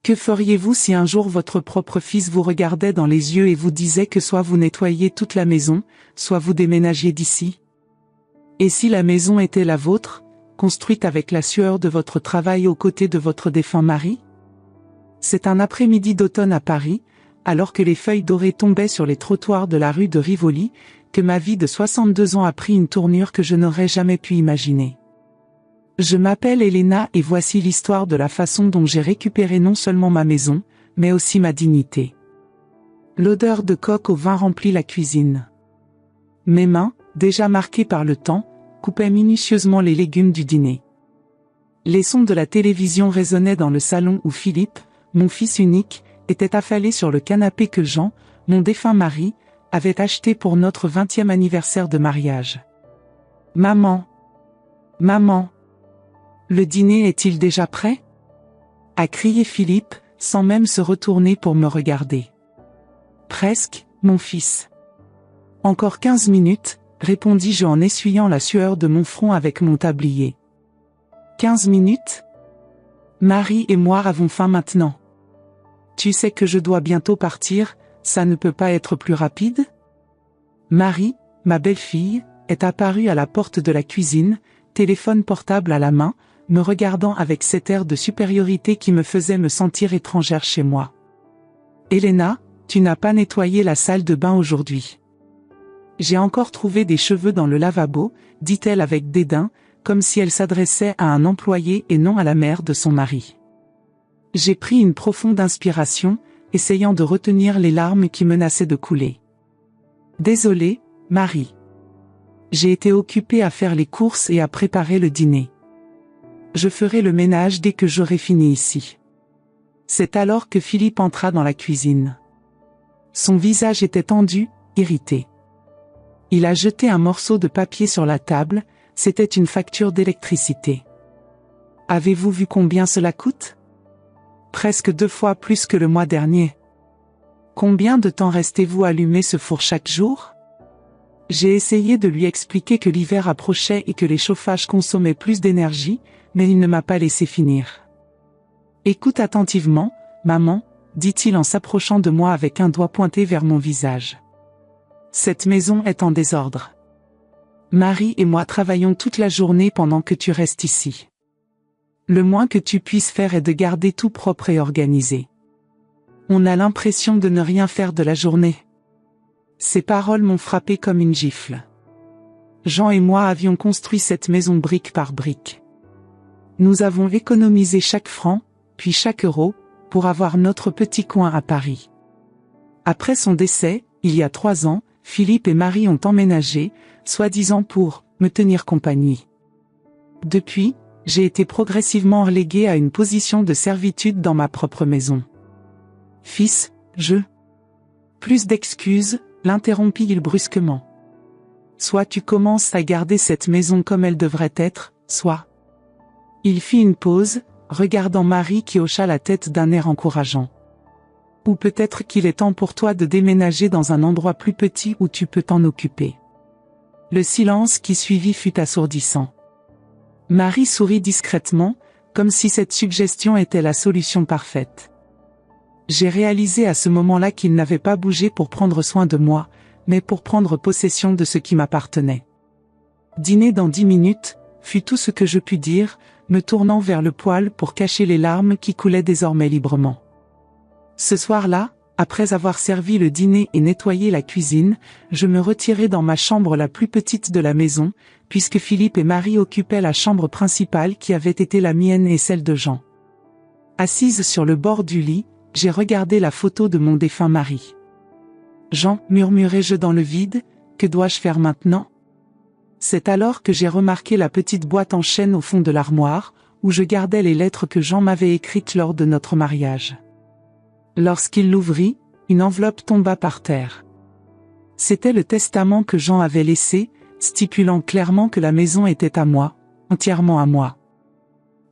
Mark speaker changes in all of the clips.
Speaker 1: Que feriez-vous si un jour votre propre fils vous regardait dans les yeux et vous disait que soit vous nettoyiez toute la maison, soit vous déménagiez d'ici? Et si la maison était la vôtre, construite avec la sueur de votre travail aux côtés de votre défunt mari? C'est un après-midi d'automne à Paris, alors que les feuilles dorées tombaient sur les trottoirs de la rue de Rivoli, que ma vie de 62 ans a pris une tournure que je n'aurais jamais pu imaginer. Je m'appelle Elena et voici l'histoire de la façon dont j'ai récupéré non seulement ma maison, mais aussi ma dignité. L'odeur de coque au vin remplit la cuisine. Mes mains, déjà marquées par le temps, coupaient minutieusement les légumes du dîner. Les sons de la télévision résonnaient dans le salon où Philippe, mon fils unique, était affalé sur le canapé que Jean, mon défunt mari, avait acheté pour notre 20e anniversaire de mariage. « Maman! Maman! Le dîner est-il déjà prêt ?» a crié Philippe, sans même se retourner pour me regarder. « Presque, mon fils. »« Encore 15 minutes, » répondis-je en essuyant la sueur de mon front avec mon tablier. « 15 minutes ? Marie et moi avons faim maintenant. Tu sais que je dois bientôt partir, ça ne peut pas être plus rapide ? » Marie, ma belle-fille, est apparue à la porte de la cuisine, téléphone portable à la main, me regardant avec cet air de supériorité qui me faisait me sentir étrangère chez moi. « Elena, tu n'as pas nettoyé la salle de bain aujourd'hui. » « J'ai encore trouvé des cheveux dans le lavabo, » dit-elle avec dédain, comme si elle s'adressait à un employé et non à la mère de son mari. J'ai pris une profonde inspiration, essayant de retenir les larmes qui menaçaient de couler. « Désolée, Marie. J'ai été occupée à faire les courses et à préparer le dîner. Je ferai le ménage dès que j'aurai fini ici. » C'est alors que Philippe entra dans la cuisine. Son visage était tendu, irrité. Il a jeté un morceau de papier sur la table, c'était une facture d'électricité. « Avez-vous vu combien cela coûte ? Presque 2 fois plus que le mois dernier. Combien de temps restez-vous allumé ce four chaque jour ? » J'ai essayé de lui expliquer que l'hiver approchait et que les chauffages consommaient plus d'énergie, mais il ne m'a pas laissé finir. « Écoute attentivement, maman, » dit-il en s'approchant de moi avec un doigt pointé vers mon visage. Cette maison est en désordre. Marie et moi travaillons toute la journée pendant que tu restes ici. Le moins que tu puisses faire est de garder tout propre et organisé. On a l'impression de ne rien faire de la journée. Ces paroles m'ont frappé comme une gifle. Jean et moi avions construit cette maison brique par brique. Nous avons économisé chaque franc, puis chaque euro, pour avoir notre petit coin à Paris. Après son décès, il y a 3 ans, Philippe et Marie ont emménagé, soi-disant pour me tenir compagnie. Depuis, j'ai été progressivement reléguée à une position de servitude dans ma propre maison. « Fils, je... » Plus d'excuses, l'interrompit-il brusquement. « Soit tu commences à garder cette maison comme elle devrait être, soit... » Il fit une pause, regardant Marie qui hocha la tête d'un air encourageant. Ou peut-être qu'il est temps pour toi de déménager dans un endroit plus petit où tu peux t'en occuper. Le silence qui suivit fut assourdissant. Marie sourit discrètement, comme si cette suggestion était la solution parfaite. J'ai réalisé à ce moment-là qu'il n'avait pas bougé pour prendre soin de moi, mais pour prendre possession de ce qui m'appartenait. Dîner dans 10 minutes, fut tout ce que je pus dire, me tournant vers le poêle pour cacher les larmes qui coulaient désormais librement. Ce soir-là, après avoir servi le dîner et nettoyé la cuisine, je me retirai dans ma chambre la plus petite de la maison, puisque Philippe et Marie occupaient la chambre principale qui avait été la mienne et celle de Jean. Assise sur le bord du lit, j'ai regardé la photo de mon défunt mari. « Jean, » murmurai-je dans le vide, « que dois-je faire maintenant ?» C'est alors que j'ai remarqué la petite boîte en chêne au fond de l'armoire, où je gardais les lettres que Jean m'avait écrites lors de notre mariage. Lorsqu'il l'ouvrit, une enveloppe tomba par terre. C'était le testament que Jean avait laissé, stipulant clairement que la maison était à moi, entièrement à moi.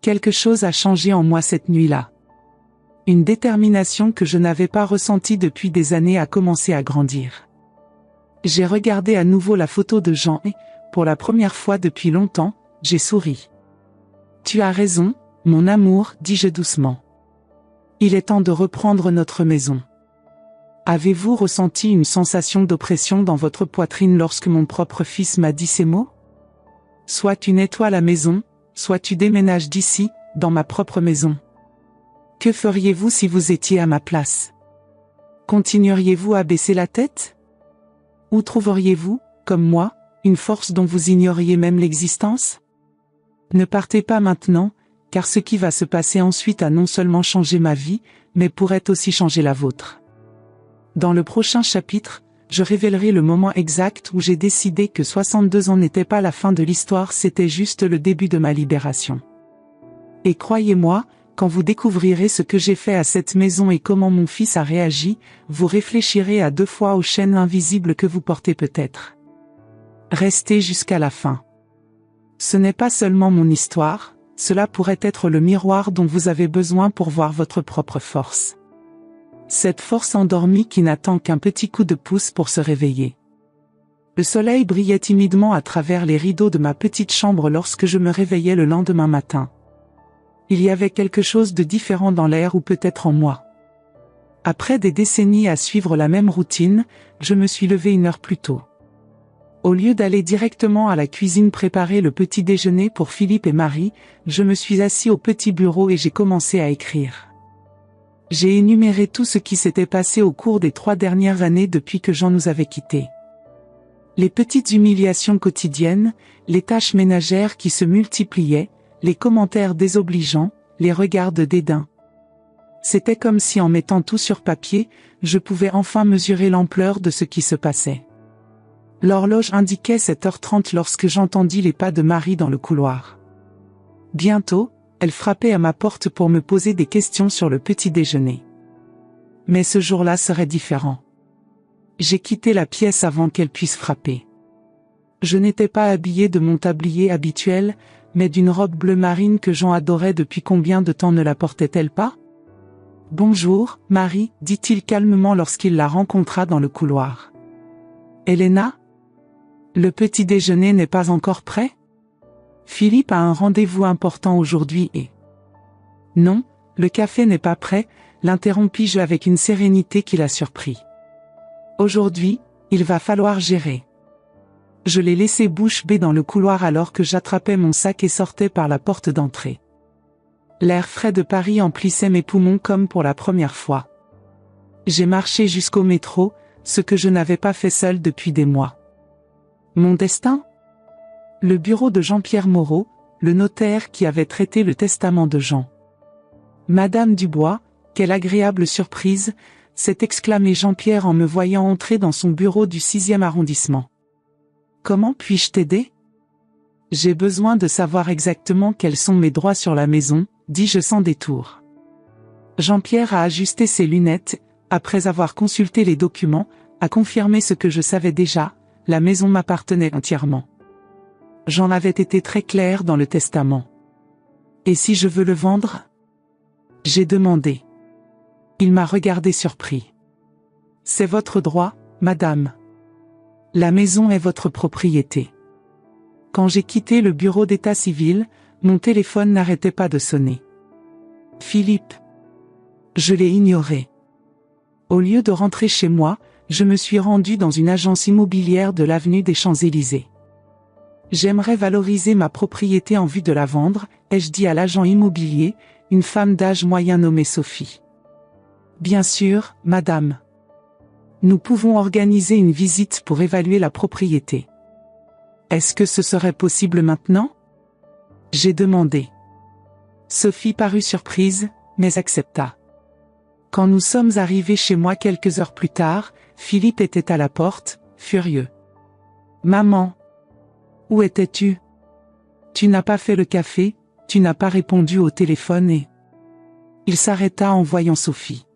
Speaker 1: Quelque chose a changé en moi cette nuit-là. Une détermination que je n'avais pas ressentie depuis des années a commencé à grandir. J'ai regardé à nouveau la photo de Jean et, pour la première fois depuis longtemps, j'ai souri. « Tu as raison, mon amour, dis-je doucement. Il est temps de reprendre notre maison. Avez-vous ressenti une sensation d'oppression dans votre poitrine lorsque mon propre fils m'a dit ces mots? Soit tu nettoies la maison, soit tu déménages d'ici, dans ma propre maison. Que feriez-vous si vous étiez à ma place? Continueriez-vous à baisser la tête? Ou trouveriez-vous, comme moi, une force dont vous ignoriez même l'existence? Ne partez pas maintenant, car ce qui va se passer ensuite a non seulement changé ma vie, mais pourrait aussi changer la vôtre. Dans le prochain chapitre, je révélerai le moment exact où j'ai décidé que 62 ans n'était pas la fin de l'histoire, c'était juste le début de ma libération. Et croyez-moi, quand vous découvrirez ce que j'ai fait à cette maison et comment mon fils a réagi, vous réfléchirez à 2 fois aux chaînes invisibles que vous portez peut-être. Restez jusqu'à la fin. Ce n'est pas seulement mon histoire, cela pourrait être le miroir dont vous avez besoin pour voir votre propre force. Cette force endormie qui n'attend qu'un petit coup de pouce pour se réveiller. Le soleil brillait timidement à travers les rideaux de ma petite chambre lorsque je me réveillais le lendemain matin. Il y avait quelque chose de différent dans l'air ou peut-être en moi. Après des décennies à suivre la même routine, je me suis levé 1 heure plus tôt. Au lieu d'aller directement à la cuisine préparer le petit déjeuner pour Philippe et Marie, je me suis assis au petit bureau et j'ai commencé à écrire. J'ai énuméré tout ce qui s'était passé au cours des 3 dernières années depuis que Jean nous avait quittés. Les petites humiliations quotidiennes, les tâches ménagères qui se multipliaient, les commentaires désobligeants, les regards de dédain. C'était comme si en mettant tout sur papier, je pouvais enfin mesurer l'ampleur de ce qui se passait. L'horloge indiquait 7h30 lorsque j'entendis les pas de Marie dans le couloir. Bientôt, elle frappait à ma porte pour me poser des questions sur le petit déjeuner. Mais ce jour-là serait différent. J'ai quitté la pièce avant qu'elle puisse frapper. Je n'étais pas habillée de mon tablier habituel, mais d'une robe bleu marine que Jean adorait depuis combien de temps ne la portait-elle pas? « Bonjour, Marie, dit-il calmement lorsqu'il la rencontra dans le couloir. « Elena? Le petit déjeuner n'est pas encore prêt? Philippe a un rendez-vous important aujourd'hui et... » « Non, le café n'est pas prêt, l'interrompis-je avec une sérénité qui la surprit. « Aujourd'hui, il va falloir gérer. » Je l'ai laissé bouche bée dans le couloir alors que j'attrapais mon sac et sortais par la porte d'entrée. L'air frais de Paris emplissait mes poumons comme pour la première fois. J'ai marché jusqu'au métro, ce que je n'avais pas fait seul depuis des mois. Mon destin? Le bureau de Jean-Pierre Moreau, le notaire qui avait traité le testament de Jean. Madame Dubois, quelle agréable surprise, s'est exclamé Jean-Pierre en me voyant entrer dans son bureau du 6e arrondissement. Comment puis-je t'aider? J'ai besoin de savoir exactement quels sont mes droits sur la maison, dis-je sans détour. Jean-Pierre a ajusté ses lunettes, après avoir consulté les documents, a confirmé ce que je savais déjà, la maison m'appartenait entièrement. J'en avais été très clair dans le testament. Et si je veux le vendre? J'ai demandé. Il m'a regardé surpris. C'est votre droit, madame. La maison est votre propriété. Quand j'ai quitté le bureau d'état civil, mon téléphone n'arrêtait pas de sonner. Philippe. Je l'ai ignoré. Au lieu de rentrer chez moi, je me suis rendu dans une agence immobilière de l'avenue des Champs-Élysées. J'aimerais valoriser ma propriété en vue de la vendre, ai-je dit à l'agent immobilier, une femme d'âge moyen nommée Sophie. Bien sûr, madame. Nous pouvons organiser une visite pour évaluer la propriété. Est-ce que ce serait possible maintenant? J'ai demandé. Sophie parut surprise, mais accepta. Quand nous sommes arrivés chez moi quelques heures plus tard, Philippe était à la porte, furieux. Maman. Où étais-tu? Tu n'as pas fait le café, tu n'as pas répondu au téléphone et... Il s'arrêta en voyant Sophie.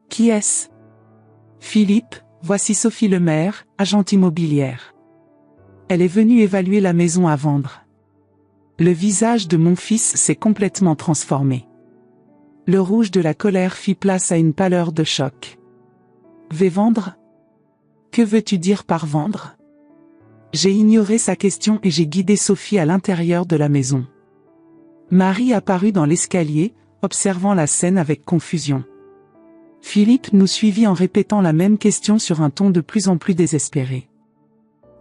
Speaker 1: Qui est-ce? Philippe, voici Sophie Lemaire, agente immobilière. Elle est venue évaluer la maison à vendre. Le visage de mon fils s'est complètement transformé. Le rouge de la colère fit place à une pâleur de choc. Vais vendre? Que veux-tu dire par vendre? J'ai ignoré sa question et j'ai guidé Sophie à l'intérieur de la maison. Marie apparut dans l'escalier, observant la scène avec confusion. Philippe nous suivit en répétant la même question sur un ton de plus en plus désespéré.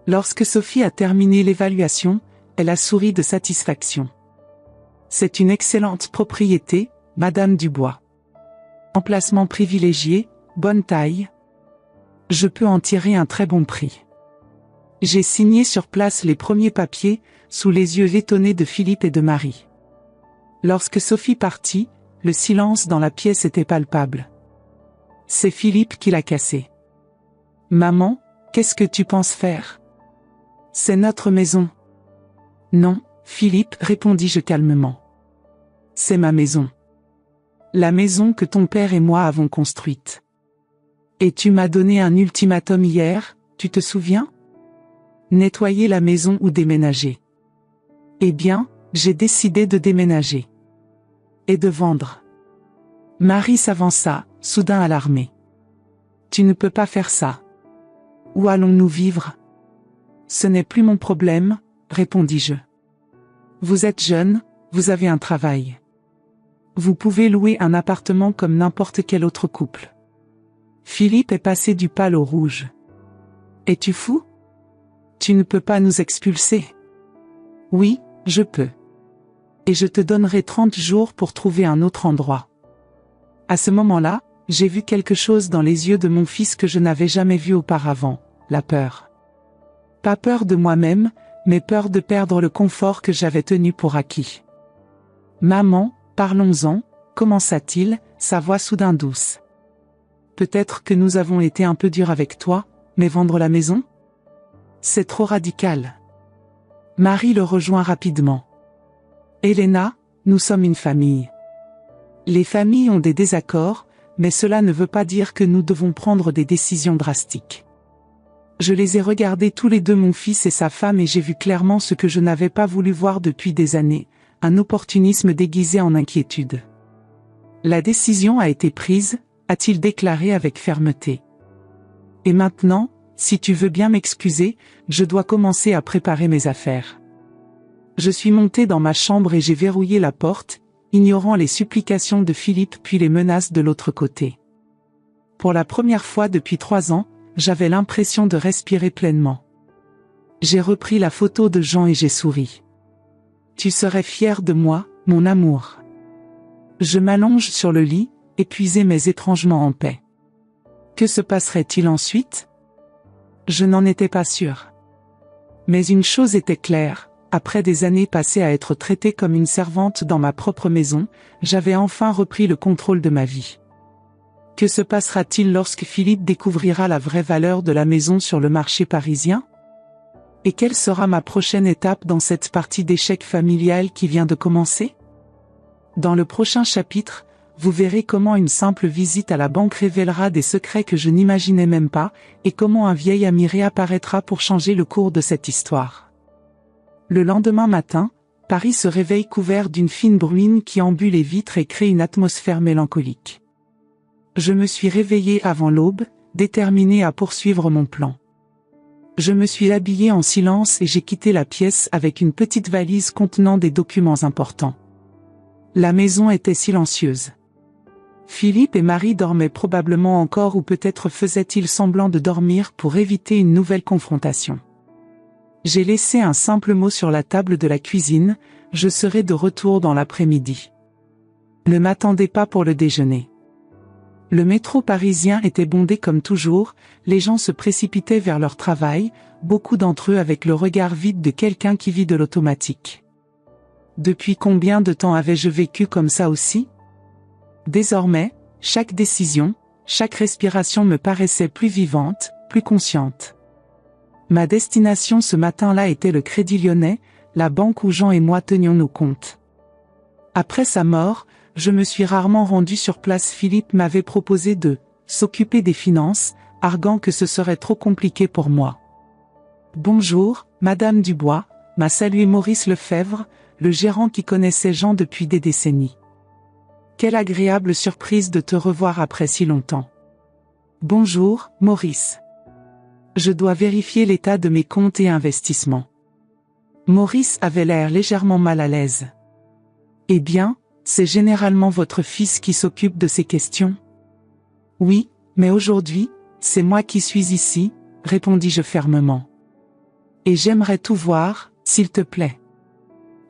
Speaker 1: Lorsque Sophie a terminé l'évaluation, elle a souri de satisfaction. C'est une excellente propriété, Madame Dubois. Emplacement privilégié, bonne taille. Je peux en tirer un très bon prix. J'ai signé sur place les premiers papiers, sous les yeux étonnés de Philippe et de Marie. Lorsque Sophie partit, le silence dans la pièce était palpable. C'est Philippe qui l'a cassé. Maman, qu'est-ce que tu penses faire? C'est notre maison. Non, Philippe, répondis-je calmement. C'est ma maison. La maison que ton père et moi avons construite. Et tu m'as donné un ultimatum hier, tu te souviens? Nettoyer la maison ou déménager. Eh bien, j'ai décidé de déménager. Et de vendre. Marie s'avança, soudain alarmée. Tu ne peux pas faire ça. Où allons-nous vivre? Ce n'est plus mon problème, répondis-je. Vous êtes jeune, vous avez un travail. Vous pouvez louer un appartement comme n'importe quel autre couple. Philippe est passé du pâle au rouge. Es-tu fou? Tu ne peux pas nous expulser. Oui, je peux. Et je te donnerai 30 jours pour trouver un autre endroit. À ce moment-là, j'ai vu quelque chose dans les yeux de mon fils que je n'avais jamais vu auparavant, la peur. Pas peur de moi-même, mais peur de perdre le confort que j'avais tenu pour acquis. Maman, parlons-en, commença-t-il, sa voix soudain douce. Peut-être que nous avons été un peu durs avec toi, mais vendre la maison? C'est trop radical. Marie le rejoint rapidement. Elena, nous sommes une famille. Les familles ont des désaccords, mais cela ne veut pas dire que nous devons prendre des décisions drastiques. Je les ai regardés tous les deux, mon fils et sa femme, et j'ai vu clairement ce que je n'avais pas voulu voir depuis des années, un opportunisme déguisé en inquiétude. La décision a été prise, a-t-il déclaré avec fermeté. Et maintenant, si tu veux bien m'excuser, je dois commencer à préparer mes affaires. Je suis monté dans ma chambre et j'ai verrouillé la porte, ignorant les supplications de Philippe puis les menaces de l'autre côté. Pour la première fois depuis 3 ans, j'avais l'impression de respirer pleinement. J'ai repris la photo de Jean et j'ai souri. Tu serais fier de moi, mon amour. Je m'allonge sur le lit, épuisé mais étrangement en paix. Que se passerait-il ensuite? Je n'en étais pas sûr. Mais une chose était claire, après des années passées à être traitée comme une servante dans ma propre maison, j'avais enfin repris le contrôle de ma vie. Que se passera-t-il lorsque Philippe découvrira la vraie valeur de la maison sur le marché parisien? Et quelle sera ma prochaine étape dans cette partie d'échec familial qui vient de commencer? Dans le prochain chapitre, vous verrez comment une simple visite à la banque révélera des secrets que je n'imaginais même pas, et comment un vieil ami réapparaîtra pour changer le cours de cette histoire. Le lendemain matin, Paris se réveille couvert d'une fine bruine qui embue les vitres et crée une atmosphère mélancolique. Je me suis réveillé avant l'aube, déterminé à poursuivre mon plan. Je me suis habillé en silence et j'ai quitté la pièce avec une petite valise contenant des documents importants. La maison était silencieuse. Philippe et Marie dormaient probablement encore, ou peut-être faisaient-ils semblant de dormir pour éviter une nouvelle confrontation. J'ai laissé un simple mot sur la table de la cuisine, je serai de retour dans l'après-midi. Ne m'attendez pas pour le déjeuner. Le métro parisien était bondé comme toujours, les gens se précipitaient vers leur travail, beaucoup d'entre eux avec le regard vide de quelqu'un qui vit de l'automatique. Depuis combien de temps avais-je vécu comme ça aussi? Désormais, chaque décision, chaque respiration me paraissait plus vivante, plus consciente. Ma destination ce matin-là était le Crédit Lyonnais, la banque où Jean et moi tenions nos comptes. Après sa mort, je me suis rarement rendu sur place. Philippe m'avait proposé de s'occuper des finances, arguant que ce serait trop compliqué pour moi. Bonjour, Madame Dubois, m'a salué Maurice Lefebvre, le gérant qui connaissait Jean depuis des décennies. Quelle agréable surprise de te revoir après si longtemps. Bonjour, Maurice. Je dois vérifier l'état de mes comptes et investissements. Maurice avait l'air légèrement mal à l'aise. Eh bien, c'est généralement votre fils qui s'occupe de ces questions. Oui, mais aujourd'hui, c'est moi qui suis ici, répondis-je fermement. Et j'aimerais tout voir, s'il te plaît.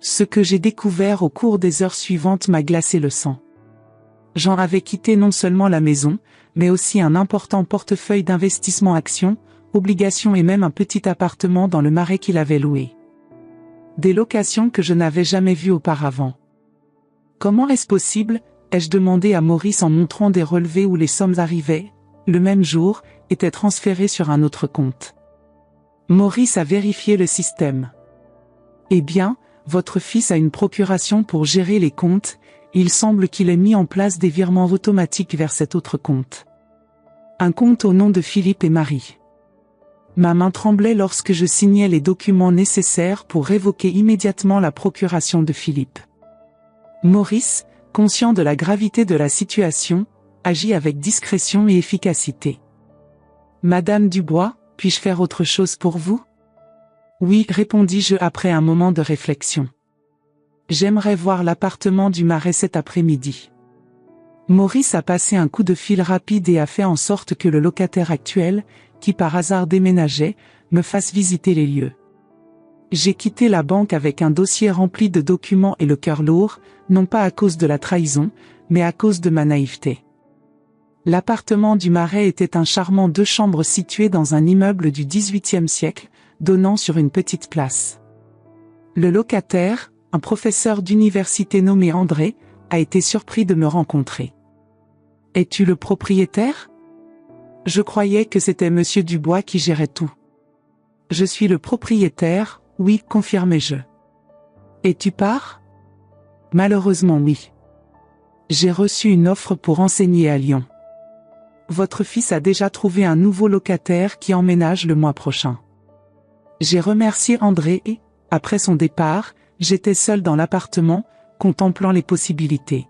Speaker 1: Ce que j'ai découvert au cours des heures suivantes m'a glacé le sang. Jean avait quitté non seulement la maison, mais aussi un important portefeuille d'investissement actions, obligations et même un petit appartement dans le Marais qu'il avait loué. Des locations que je n'avais jamais vues auparavant. Comment est-ce possible, ai-je demandé à Maurice en montrant des relevés où les sommes arrivaient, le même jour, étaient transférées sur un autre compte. Maurice a vérifié le système. Eh bien, votre fils a une procuration pour gérer les comptes, et il semble qu'il ait mis en place des virements automatiques vers cet autre compte. Un compte au nom de Philippe et Marie. Ma main tremblait lorsque je signais les documents nécessaires pour révoquer immédiatement la procuration de Philippe. Maurice, conscient de la gravité de la situation, agit avec discrétion et efficacité. Madame Dubois, puis-je faire autre chose pour vous? Oui, répondis-je après un moment de réflexion. J'aimerais voir l'appartement du Marais cet après-midi. Maurice a passé un coup de fil rapide et a fait en sorte que le locataire actuel, qui par hasard déménageait, me fasse visiter les lieux. J'ai quitté la banque avec un dossier rempli de documents et le cœur lourd, non pas à cause de la trahison, mais à cause de ma naïveté. L'appartement du Marais était un charmant 2 chambres situé dans un immeuble du XVIIIe siècle, donnant sur une petite place. Le locataire, un professeur d'université nommé André, a été surpris de me rencontrer. « Es-tu le propriétaire ?» Je croyais que c'était Monsieur Dubois qui gérait tout. « Je suis le propriétaire, oui, confirmai-je. »« Et tu pars ?» ?»« Malheureusement oui. J'ai reçu une offre pour enseigner à Lyon. Votre fils a déjà trouvé un nouveau locataire qui emménage le mois prochain. » J'ai remercié André et, après son départ, j'étais seul dans l'appartement, contemplant les possibilités.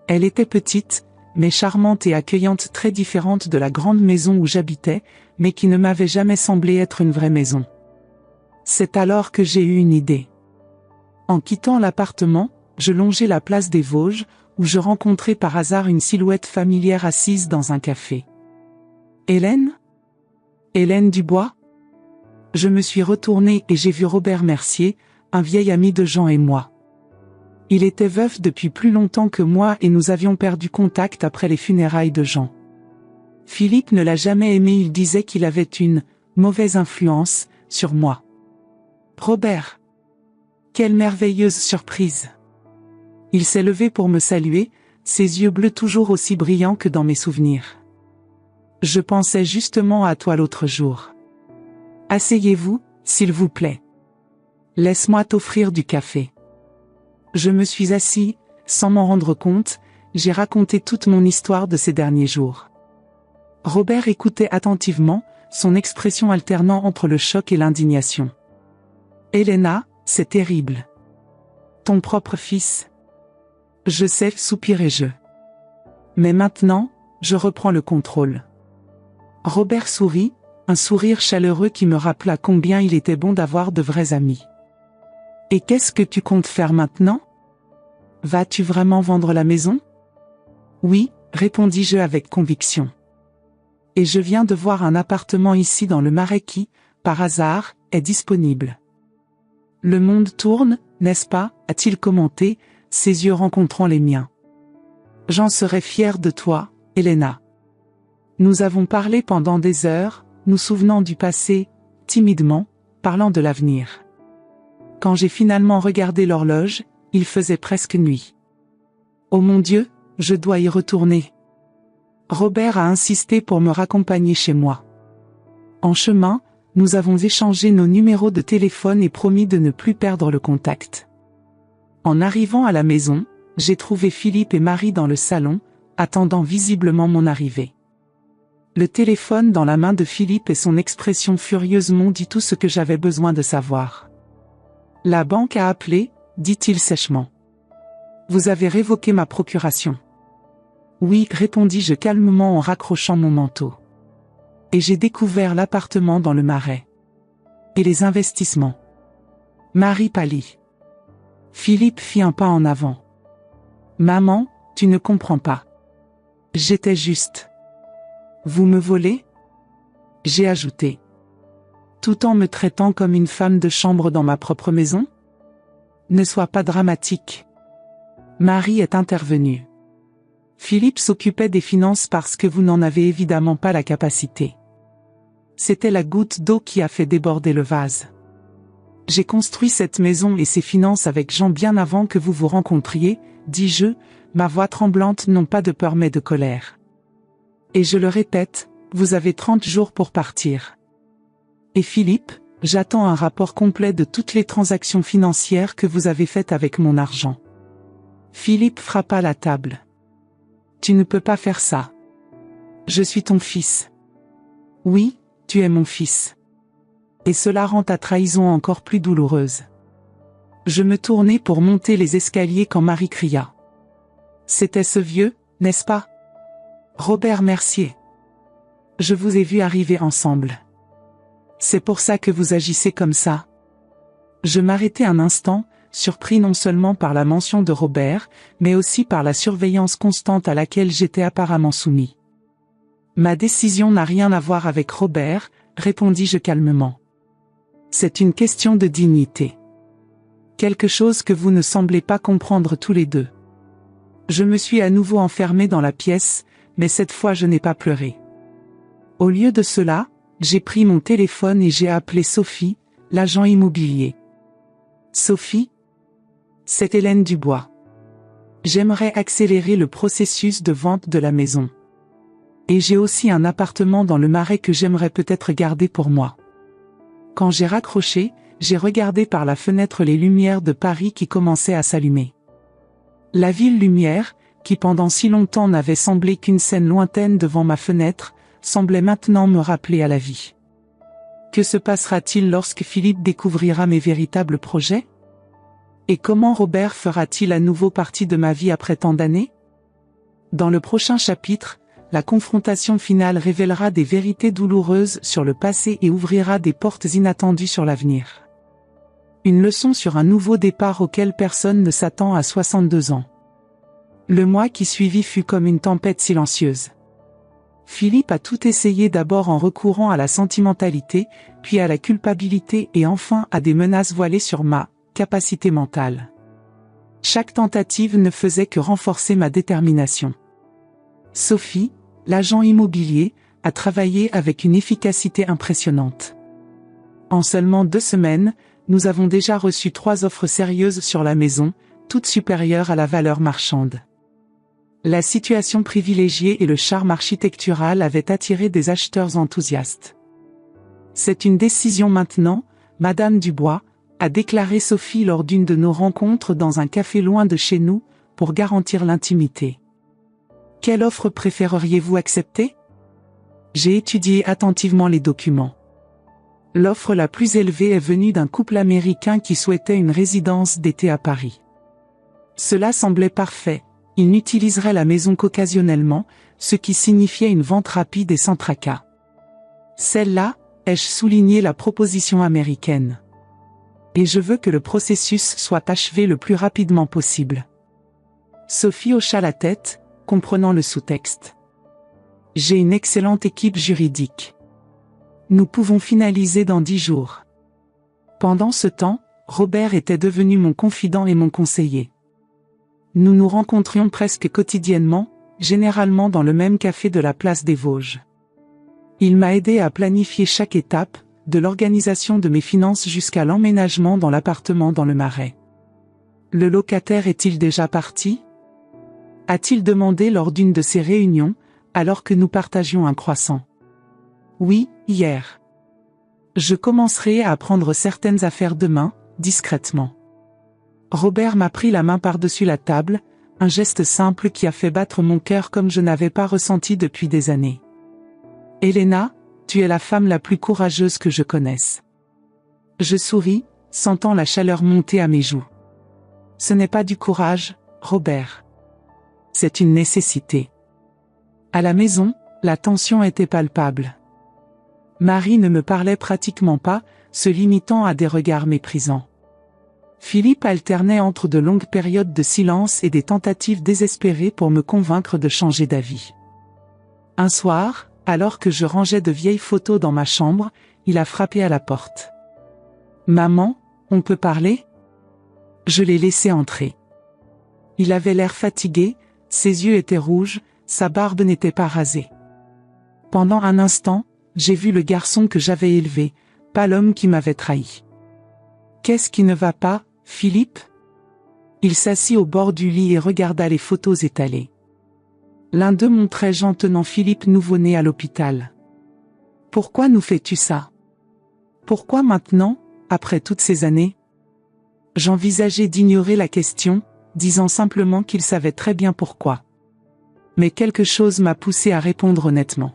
Speaker 1: Elle était petite, mais charmante et accueillante, très différente de la grande maison où j'habitais, mais qui ne m'avait jamais semblé être une vraie maison. C'est alors que j'ai eu une idée. En quittant l'appartement, je longeai la place des Vosges, où je rencontrai par hasard une silhouette familière assise dans un café. Hélène ? Hélène Dubois ? Je me suis retourné et j'ai vu Robert Mercier, un vieil ami de Jean et moi. Il était veuf depuis plus longtemps que moi et nous avions perdu contact après les funérailles de Jean. Philippe ne l'a jamais aimé, il disait qu'il avait une mauvaise influence sur moi. Robert. Quelle merveilleuse surprise. Il s'est levé pour me saluer, ses yeux bleus toujours aussi brillants que dans mes souvenirs. Je pensais justement à toi l'autre jour. Asseyez-vous, s'il vous plaît. Laisse-moi t'offrir du café. Je me suis assis, sans m'en rendre compte, j'ai raconté toute mon histoire de ces derniers jours. Robert écoutait attentivement, son expression alternant entre le choc et l'indignation. Helena, c'est terrible. Ton propre fils. Je sais, soupirai-je. Mais maintenant, je reprends le contrôle. Robert sourit, un sourire chaleureux qui me rappela combien il était bon d'avoir de vrais amis. Et qu'est-ce que tu comptes faire maintenant? Vas-tu vraiment vendre la maison? Oui, répondis-je avec conviction. Et je viens de voir un appartement ici dans le Marais qui, par hasard, est disponible. Le monde tourne, n'est-ce pas, a-t-il commenté, ses yeux rencontrant les miens. J'en serais fier de toi, Helena. Nous avons parlé pendant des heures, nous souvenant du passé, timidement, parlant de l'avenir. Quand j'ai finalement regardé l'horloge, il faisait presque nuit. Oh mon Dieu, je dois y retourner. Robert a insisté pour me raccompagner chez moi. En chemin, nous avons échangé nos numéros de téléphone et promis de ne plus perdre le contact. En arrivant à la maison, j'ai trouvé Philippe et Marie dans le salon, attendant visiblement mon arrivée. Le téléphone dans la main de Philippe et son expression furieuse m'ont dit tout ce que j'avais besoin de savoir. La banque a appelé, dit-il sèchement. Vous avez révoqué ma procuration. Oui, répondis-je calmement en raccrochant mon manteau. Et j'ai découvert l'appartement dans le Marais. Et les investissements. Marie pâlit. Philippe fit un pas en avant. Maman, tu ne comprends pas. J'étais juste. Vous me volez? J'ai ajouté. Tout en me traitant comme une femme de chambre dans ma propre maison? Ne sois pas dramatique. Marie est intervenue. Philippe s'occupait des finances parce que vous n'en avez évidemment pas la capacité. C'était la goutte d'eau qui a fait déborder le vase. J'ai construit cette maison et ses finances avec Jean bien avant que vous vous rencontriez, dis-je, ma voix tremblante non pas de peur mais de colère. Et je le répète, vous avez 30 jours pour partir. Et Philippe, j'attends un rapport complet de toutes les transactions financières que vous avez faites avec mon argent. Philippe frappa la table. Tu ne peux pas faire ça. Je suis ton fils. Oui, tu es mon fils. Et cela rend ta trahison encore plus douloureuse. Je me tournai pour monter les escaliers quand Marie cria. C'était ce vieux, n'est-ce pas? Robert Mercier. Je vous ai vu arriver ensemble. C'est pour ça que vous agissez comme ça. Je m'arrêtai un instant, surpris non seulement par la mention de Robert, mais aussi par la surveillance constante à laquelle j'étais apparemment soumis. Ma décision n'a rien à voir avec Robert, répondis-je calmement. C'est une question de dignité. Quelque chose que vous ne semblez pas comprendre tous les deux. Je me suis à nouveau enfermé dans la pièce, mais cette fois je n'ai pas pleuré. Au lieu de cela, j'ai pris mon téléphone et j'ai appelé Sophie, l'agent immobilier. Sophie? C'est Hélène Dubois. J'aimerais accélérer le processus de vente de la maison. Et j'ai aussi un appartement dans le Marais que j'aimerais peut-être garder pour moi. Quand j'ai raccroché, j'ai regardé par la fenêtre les lumières de Paris qui commençaient à s'allumer. La ville lumière, qui pendant si longtemps n'avait semblé qu'une scène lointaine devant ma fenêtre, semblait maintenant me rappeler à la vie. Que se passera-t-il lorsque Philippe découvrira mes véritables projets? Et comment Robert fera-t-il à nouveau partie de ma vie après tant d'années? Dans le prochain chapitre, la confrontation finale révélera des vérités douloureuses sur le passé et ouvrira des portes inattendues sur l'avenir. Une leçon sur un nouveau départ auquel personne ne s'attend à 62 ans. Le mois qui suivit fut comme une tempête silencieuse. Philippe a tout essayé d'abord en recourant à la sentimentalité, puis à la culpabilité et enfin à des menaces voilées sur ma capacité mentale. Chaque tentative ne faisait que renforcer ma détermination. Sophie, l'agent immobilier, a travaillé avec une efficacité impressionnante. En seulement 2 semaines, nous avons déjà reçu 3 offres sérieuses sur la maison, toutes supérieures à la valeur marchande. La situation privilégiée et le charme architectural avaient attiré des acheteurs enthousiastes. C'est une décision maintenant, Madame Dubois, a déclaré Sophie lors d'une de nos rencontres dans un café loin de chez nous, pour garantir l'intimité. Quelle offre préféreriez-vous accepter? J'ai étudié attentivement les documents. L'offre la plus élevée est venue d'un couple américain qui souhaitait une résidence d'été à Paris. Cela semblait parfait, ils n'utiliseraient la maison qu'occasionnellement, ce qui signifiait une vente rapide et sans tracas. Celle-là, ai-je souligné la proposition américaine. Et je veux que le processus soit achevé le plus rapidement possible. Sophie hocha la tête, comprenant le sous-texte. J'ai une excellente équipe juridique. Nous pouvons finaliser dans 10 jours. Pendant ce temps, Robert était devenu mon confident et mon conseiller. Nous nous rencontrions presque quotidiennement, généralement dans le même café de la place des Vosges. Il m'a aidé à planifier chaque étape, de l'organisation de mes finances jusqu'à l'emménagement dans l'appartement dans le Marais. Le locataire est-il déjà parti? A-t-il demandé lors d'une de ces réunions, alors que nous partagions un croissant? Oui, hier. Je commencerai à prendre certaines affaires demain, discrètement. Robert m'a pris la main par-dessus la table, un geste simple qui a fait battre mon cœur comme je n'avais pas ressenti depuis des années. Elena, tu es la femme la plus courageuse que je connaisse. Je souris, sentant la chaleur monter à mes joues. Ce n'est pas du courage, Robert. C'est une nécessité. À la maison, la tension était palpable. Marie ne me parlait pratiquement pas, se limitant à des regards méprisants. Philippe alternait entre de longues périodes de silence et des tentatives désespérées pour me convaincre de changer d'avis. Un soir, alors que je rangeais de vieilles photos dans ma chambre, il a frappé à la porte. « Maman, on peut parler ?» Je l'ai laissé entrer. Il avait l'air fatigué, ses yeux étaient rouges, sa barbe n'était pas rasée. Pendant un instant, j'ai vu le garçon que j'avais élevé, pas l'homme qui m'avait trahi. « Qu'est-ce qui ne va pas, Philippe ?» Il s'assit au bord du lit et regarda les photos étalées. L'un d'eux montrait Jean tenant Philippe nouveau-né à l'hôpital. « Pourquoi nous fais-tu ça? Pourquoi maintenant, après toutes ces années ?» J'envisageais d'ignorer la question, disant simplement qu'il savait très bien pourquoi. Mais quelque chose m'a poussé à répondre honnêtement.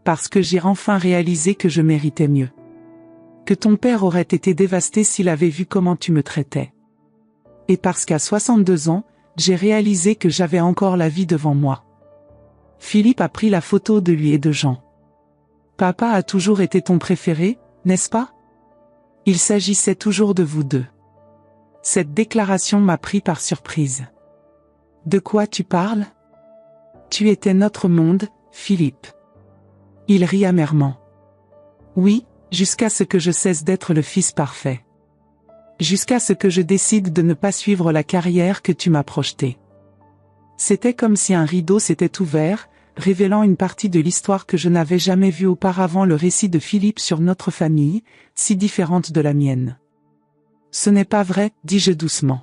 Speaker 1: Parce que j'ai enfin réalisé que je méritais mieux. Que ton père aurait été dévasté s'il avait vu comment tu me traitais. Et parce qu'à 62 ans, j'ai réalisé que j'avais encore la vie devant moi. Philippe a pris la photo de lui et de Jean. Papa a toujours été ton préféré, n'est-ce pas? Il s'agissait toujours de vous deux. Cette déclaration m'a pris par surprise. De quoi tu parles? Tu étais notre monde, Philippe. Il rit amèrement. Oui, jusqu'à ce que je cesse d'être le fils parfait. Jusqu'à ce que je décide de ne pas suivre la carrière que tu m'as projetée. C'était comme si un rideau s'était ouvert, révélant une partie de l'histoire que je n'avais jamais vue auparavant, le récit de Philippe sur notre famille, si différente de la mienne. Ce n'est pas vrai, dis-je doucement.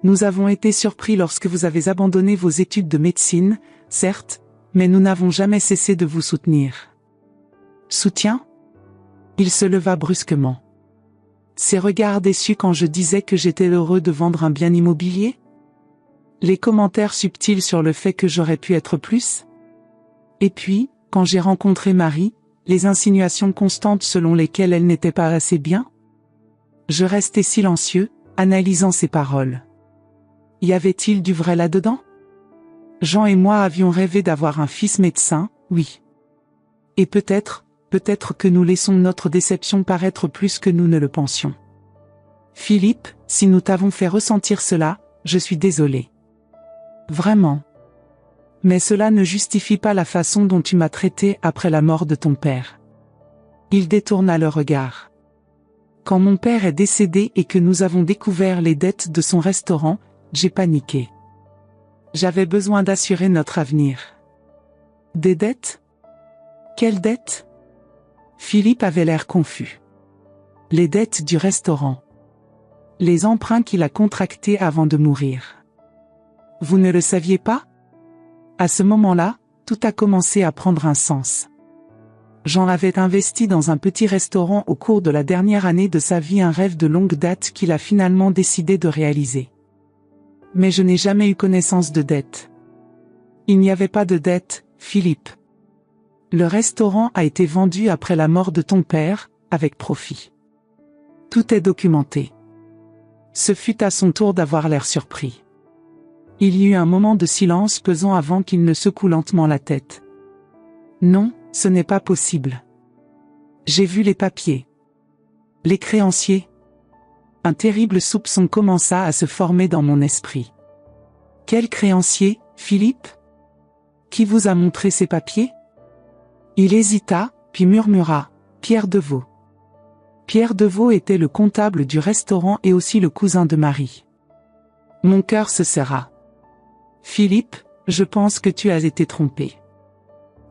Speaker 1: Nous avons été surpris lorsque vous avez abandonné vos études de médecine, certes, mais nous n'avons jamais cessé de vous soutenir. Soutien? Il se leva brusquement. Ses regards déçus quand je disais que j'étais heureux de vendre un bien immobilier? Les commentaires subtils sur le fait que j'aurais pu être plus? Et puis, quand j'ai rencontré Marie, les insinuations constantes selon lesquelles elle n'était pas assez bien? Je restais silencieux, analysant ses paroles. Y avait-il du vrai là-dedans? Jean et moi avions rêvé d'avoir un fils médecin, oui. Et peut-être que nous laissons notre déception paraître plus que nous ne le pensions. Philippe, si nous t'avons fait ressentir cela, je suis désolé. Vraiment. Mais cela ne justifie pas la façon dont tu m'as traité après la mort de ton père. Il détourna le regard. Quand mon père est décédé et que nous avons découvert les dettes de son restaurant, j'ai paniqué. J'avais besoin d'assurer notre avenir. Des dettes? Quelles dettes? Philippe avait l'air confus. Les dettes du restaurant. Les emprunts qu'il a contractés avant de mourir. Vous ne le saviez pas? À ce moment-là, tout a commencé à prendre un sens. Jean avait investi dans un petit restaurant au cours de la dernière année de sa vie, un rêve de longue date qu'il a finalement décidé de réaliser. Mais je n'ai jamais eu connaissance de dette. Il n'y avait pas de dette, Philippe. Le restaurant a été vendu après la mort de ton père, avec profit. Tout est documenté. Ce fut à son tour d'avoir l'air surpris. Il y eut un moment de silence pesant avant qu'il ne secoue lentement la tête. Non, ce n'est pas possible. J'ai vu les papiers. Les créanciers. Un terrible soupçon commença à se former dans mon esprit. Quel créancier, Philippe? Qui vous a montré ces papiers? Il hésita, puis murmura, Pierre Deveau. Pierre Deveau était le comptable du restaurant et aussi le cousin de Marie. Mon cœur se serra. Philippe, je pense que tu as été trompé.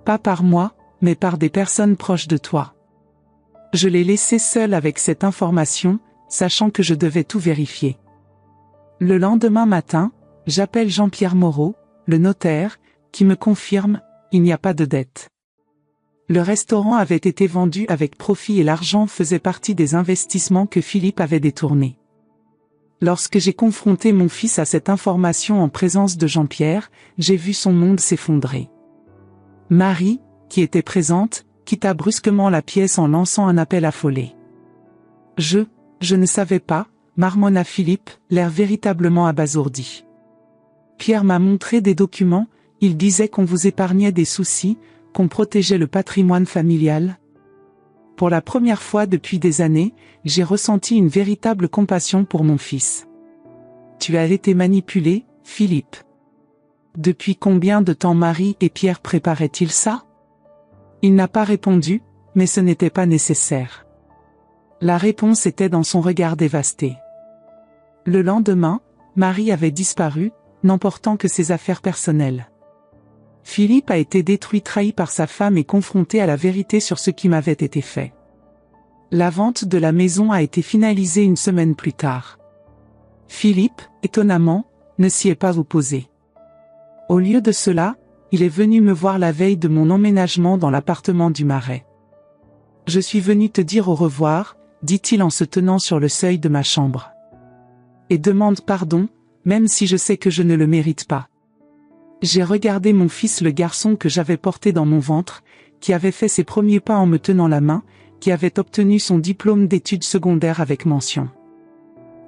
Speaker 1: Pas par moi, mais par des personnes proches de toi. Je l'ai laissé seul avec cette information, sachant que je devais tout vérifier. Le lendemain matin, j'appelle Jean-Pierre Moreau, le notaire, qui me confirme, il n'y a pas de dette. Le restaurant avait été vendu avec profit et l'argent faisait partie des investissements que Philippe avait détournés. Lorsque j'ai confronté mon fils à cette information en présence de Jean-Pierre, j'ai vu son monde s'effondrer. Marie, qui était présente, quitta brusquement la pièce en lançant un appel affolé. Je ne savais pas, marmonna Philippe, l'air véritablement abasourdi. Pierre m'a montré des documents, il disait qu'on vous épargnait des soucis, qu'on protégeait le patrimoine familial. Pour la première fois depuis des années, j'ai ressenti une véritable compassion pour mon fils. Tu as été manipulé, Philippe. Depuis combien de temps Marie et Pierre préparaient-ils ça? Il n'a pas répondu, mais ce n'était pas nécessaire. La réponse était dans son regard dévasté. Le lendemain, Marie avait disparu, n'emportant que ses affaires personnelles. Philippe a été détruit, trahi par sa femme et confronté à la vérité sur ce qui m'avait été fait. La vente de la maison a été finalisée une semaine plus tard. Philippe, étonnamment, ne s'y est pas opposé. Au lieu de cela, il est venu me voir la veille de mon emménagement dans l'appartement du Marais. « Je suis venu te dire au revoir », dit-il en se tenant sur le seuil de ma chambre. « Et demande pardon, même si je sais que je ne le mérite pas. » J'ai regardé mon fils, le garçon que j'avais porté dans mon ventre, qui avait fait ses premiers pas en me tenant la main, qui avait obtenu son diplôme d'études secondaires avec mention.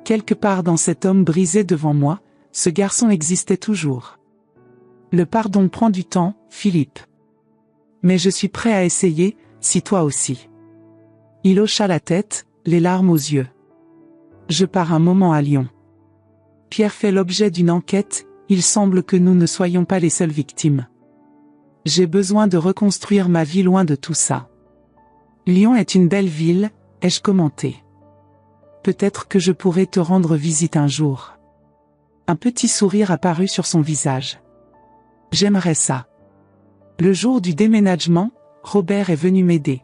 Speaker 1: Quelque part dans cet homme brisé devant moi, ce garçon existait toujours. Le pardon prend du temps, Philippe. Mais je suis prêt à essayer, si toi aussi. Il hocha la tête, les larmes aux yeux. Je pars un moment à Lyon. Pierre fait l'objet d'une enquête, il semble que nous ne soyons pas les seules victimes. J'ai besoin de reconstruire ma vie loin de tout ça. Lyon est une belle ville, ai-je commenté. Peut-être que je pourrais te rendre visite un jour. Un petit sourire apparut sur son visage. J'aimerais ça. Le jour du déménagement, Robert est venu m'aider.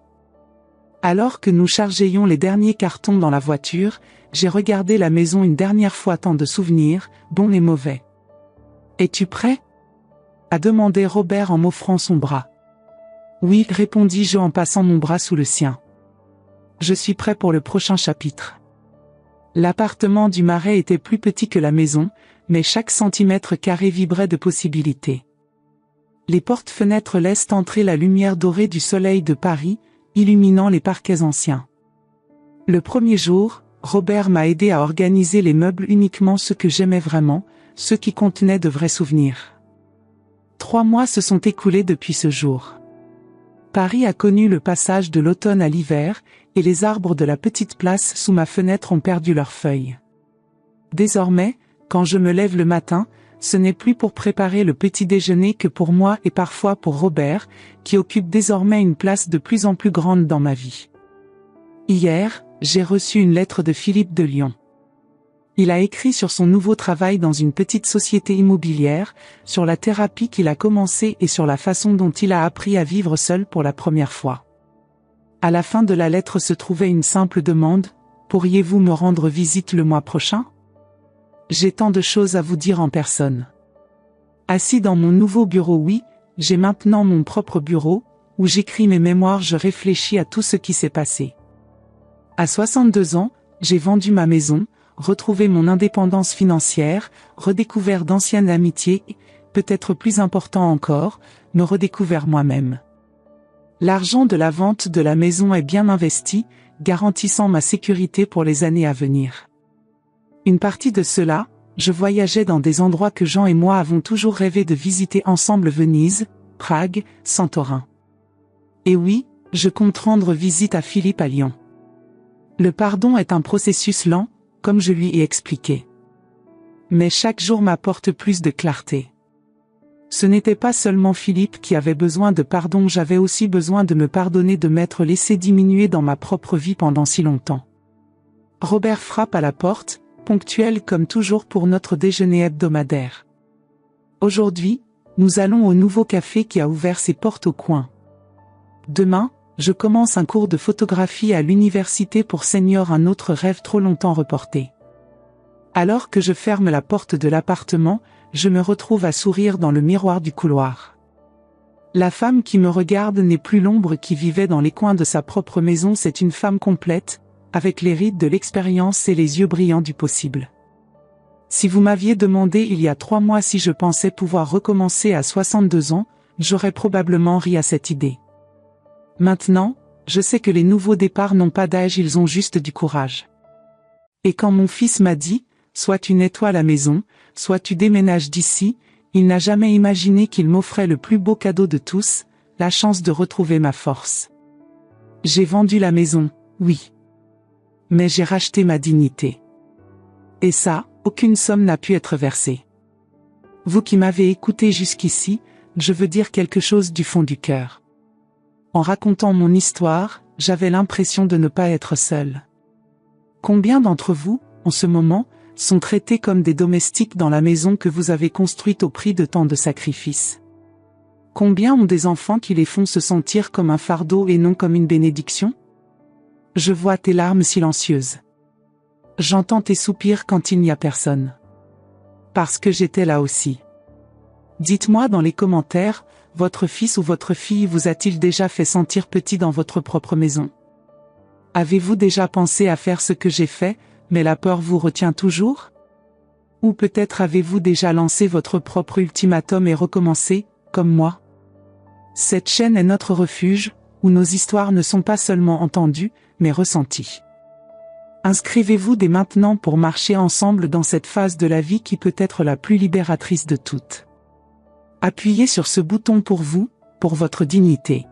Speaker 1: Alors que nous chargions les derniers cartons dans la voiture, j'ai regardé la maison une dernière fois, tant de souvenirs, bons et mauvais. « Es-tu prêt ?» a demandé Robert en m'offrant son bras. « Oui, » répondis-je en passant mon bras sous le sien. « Je suis prêt pour le prochain chapitre. » L'appartement du Marais était plus petit que la maison, mais chaque centimètre carré vibrait de possibilités. Les portes-fenêtres laissent entrer la lumière dorée du soleil de Paris, illuminant les parquets anciens. Le premier jour, Robert m'a aidé à organiser les meubles, uniquement ceux que j'aimais vraiment, ceux qui contenaient de vrais souvenirs. 3 mois se sont écoulés depuis ce jour. Paris a connu le passage de l'automne à l'hiver, et les arbres de la petite place sous ma fenêtre ont perdu leurs feuilles. Désormais, quand je me lève le matin, ce n'est plus pour préparer le petit déjeuner que pour moi et parfois pour Robert, qui occupe désormais une place de plus en plus grande dans ma vie. Hier, j'ai reçu une lettre de Philippe de Lyon. Il a écrit sur son nouveau travail dans une petite société immobilière, sur la thérapie qu'il a commencée et sur la façon dont il a appris à vivre seul pour la première fois. À la fin de la lettre se trouvait une simple demande: « Pourriez-vous me rendre visite le mois prochain ? J'ai tant de choses à vous dire en personne. » Assis dans mon nouveau bureau, oui, j'ai maintenant mon propre bureau, où j'écris mes mémoires, je réfléchis à tout ce qui s'est passé. À 62 ans, j'ai vendu ma maison, retrouvé mon indépendance financière, redécouvert d'anciennes amitiés et, peut-être plus important encore, me redécouvert moi-même. L'argent de la vente de la maison est bien investi, garantissant ma sécurité pour les années à venir. Une partie de cela, je voyageais dans des endroits que Jean et moi avons toujours rêvé de visiter ensemble: Venise, Prague, Santorin. Et oui, je compte rendre visite à Philippe à Lyon. Le pardon est un processus lent, comme je lui ai expliqué. Mais chaque jour m'apporte plus de clarté. Ce n'était pas seulement Philippe qui avait besoin de pardon, j'avais aussi besoin de me pardonner de m'être laissé diminuer dans ma propre vie pendant si longtemps. Robert frappe à la porte, ponctuel comme toujours pour notre déjeuner hebdomadaire. Aujourd'hui, nous allons au nouveau café qui a ouvert ses portes au coin. Demain, je commence un cours de photographie à l'université pour seniors, un autre rêve trop longtemps reporté. Alors que je ferme la porte de l'appartement, je me retrouve à sourire dans le miroir du couloir. La femme qui me regarde n'est plus l'ombre qui vivait dans les coins de sa propre maison, c'est une femme complète, avec les rides de l'expérience et les yeux brillants du possible. Si vous m'aviez demandé il y a 3 mois si je pensais pouvoir recommencer à 62 ans, j'aurais probablement ri à cette idée. Maintenant, je sais que les nouveaux départs n'ont pas d'âge, ils ont juste du courage. Et quand mon fils m'a dit « Soit tu nettoies la maison, soit tu déménages d'ici », il n'a jamais imaginé qu'il m'offrait le plus beau cadeau de tous, la chance de retrouver ma force. J'ai vendu la maison, oui. Mais j'ai racheté ma dignité. Et ça, aucune somme n'a pu être versée. Vous qui m'avez écouté jusqu'ici, je veux dire quelque chose du fond du cœur. En racontant mon histoire, j'avais l'impression de ne pas être seul. Combien d'entre vous, en ce moment, sont traités comme des domestiques dans la maison que vous avez construite au prix de tant de sacrifices? Combien ont des enfants qui les font se sentir comme un fardeau et non comme une bénédiction? Je vois tes larmes silencieuses. J'entends tes soupirs quand il n'y a personne. Parce que j'étais là aussi. Dites-moi dans les commentaires, votre fils ou votre fille vous a-t-il déjà fait sentir petit dans votre propre maison? Avez-vous déjà pensé à faire ce que j'ai fait, mais la peur vous retient toujours? Ou peut-être avez-vous déjà lancé votre propre ultimatum et recommencé, comme moi? Cette chaîne est notre refuge, où nos histoires ne sont pas seulement entendues, mais ressenties. Inscrivez-vous dès maintenant pour marcher ensemble dans cette phase de la vie qui peut être la plus libératrice de toutes. Appuyez sur ce bouton pour vous, pour votre dignité.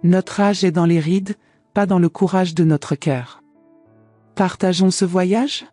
Speaker 1: Notre âge est dans les rides, pas dans le courage de notre cœur. Partageons ce voyage?